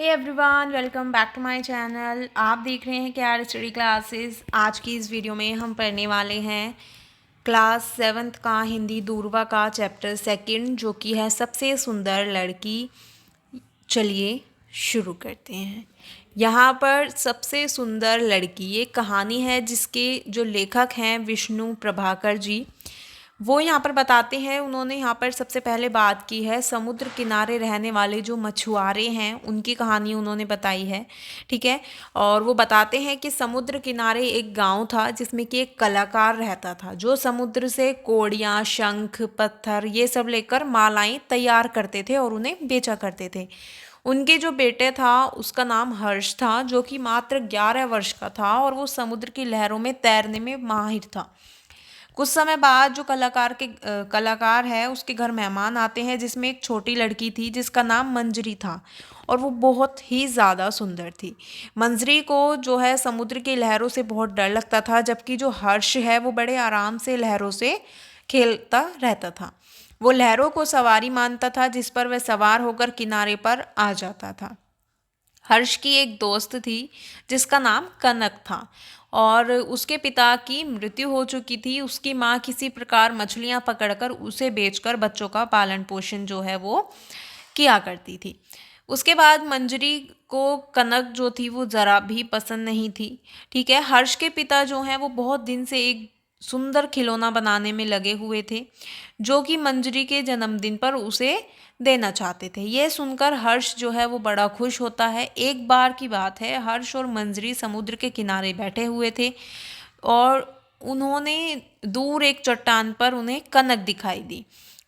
Hey everyone, welcome back to my channel. आप देख रहे हैं केआर स्टडी क्लासेस। आज की इस वीडियो में हम पढ़ने वाले हैं क्लास 7th का हिंदी दूरवा का चैप्टर 2 जो कि है सबसे सुंदर लड़की। चलिए शुरू करते हैं। यहाँ पर सबसे सुंदर लड़की ये कहानी है जिसके जो लेखक हैं विष्णु प्रभाकर जी, वो यहाँ पर बताते हैं। उन्होंने यहाँ पर सबसे पहले बात की है समुद्र किनारे रहने वाले जो मछुआरे हैं उनकी कहानी उन्होंने बताई है, ठीक है। और वो बताते हैं कि समुद्र किनारे एक गांव था जिसमें कि एक कलाकार रहता था जो समुद्र से कोड़ियाँ, शंख, पत्थर ये सब लेकर मालाएं तैयार करते थे और उन्हें बेचा करते थे। उनके जो बेटे था उसका नाम हर्ष था जो कि मात्र 11 वर्ष का था और वो समुद्र की लहरों में तैरने में माहिर था। कुछ समय बाद जो कलाकार है उसके घर मेहमान आते हैं जिसमें एक छोटी लड़की थी जिसका नाम मंजरी था और वो बहुत ही ज़्यादा सुंदर थी। मंजरी को जो है समुद्र की लहरों से बहुत डर लगता था, जबकि जो हर्ष है वो बड़े आराम से लहरों से खेलता रहता था। वो लहरों को सवारी मानता था जिस पर वह सवार होकर किनारे पर आ जाता था। हर्ष की एक दोस्त थी जिसका नाम कनक था और उसके पिता की मृत्यु हो चुकी थी। उसकी माँ किसी प्रकार मछलियाँ पकड़कर उसे बेचकर बच्चों का पालन पोषण जो है वो किया करती थी। उसके बाद मंजरी को कनक जो थी वो ज़रा भी पसंद नहीं थी, ठीक है। हर्ष के पिता जो हैं वो बहुत दिन से एक सुंदर खिलौना बनाने में लगे हुए थे जो कि मंजरी के जन्मदिन पर उसे देना चाहते थे। यह सुनकर हर्ष जो है वो बड़ा खुश होता है। एक बार की बात है, हर्ष और मंजरी समुद्र के किनारे बैठे हुए थे और उन्होंने दूर एक चट्टान पर उन्हें कनक दिखाई दी।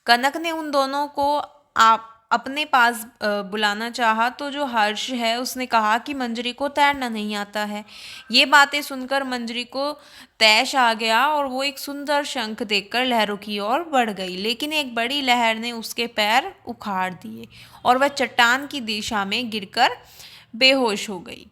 कनक ने उन दोनों को आप अपने पास बुलाना चाहा तो जो हर्ष है उसने कहा कि मंजरी को तैरना नहीं आता है। ये बातें सुनकर मंजरी को तैश आ गया और वो एक सुंदर शंख देखकर लहरों की ओर बढ़ गई, लेकिन एक बड़ी लहर ने उसके पैर उखाड़ दिए और वह चट्टान की दिशा में गिरकर बेहोश हो गई।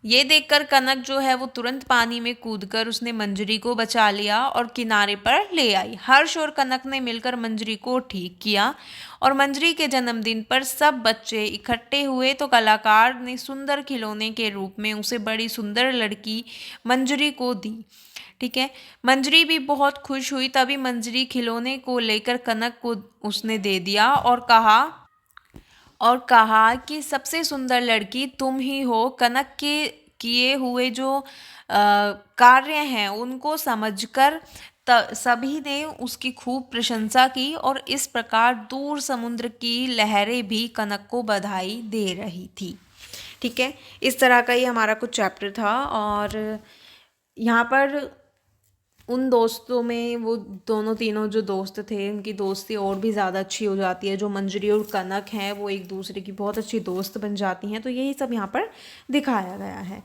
ये देखकर कनक जो है वो तुरंत पानी में कूदकर उसने मंजरी को बचा लिया और किनारे पर ले आई। हर्ष और कनक ने मिलकर मंजरी को ठीक किया और मंजरी के जन्मदिन पर सब बच्चे इकट्ठे हुए तो कलाकार ने सुंदर खिलौने के रूप में उसे बड़ी सुंदर लड़की मंजरी को दी, ठीक है। मंजरी भी बहुत खुश हुई। तभी मंजरी खिलौने को लेकर कनक को उसने दे दिया और कहा कि सबसे सुंदर लड़की तुम ही हो। कनक के किए हुए जो कार्य हैं उनको समझकर सभी ने उसकी खूब प्रशंसा की और इस प्रकार दूर समुद्र की लहरें भी कनक को बधाई दे रही थी, ठीक है। इस तरह का ही हमारा कुछ चैप्टर था और यहाँ पर उन दोस्तों में वो दोनों तीनों जो दोस्त थे उनकी दोस्ती और भी ज़्यादा अच्छी हो जाती है। जो मंजरी और कनक हैं वो एक दूसरे की बहुत अच्छी दोस्त बन जाती हैं। तो यही सब यहाँ पर दिखाया गया है।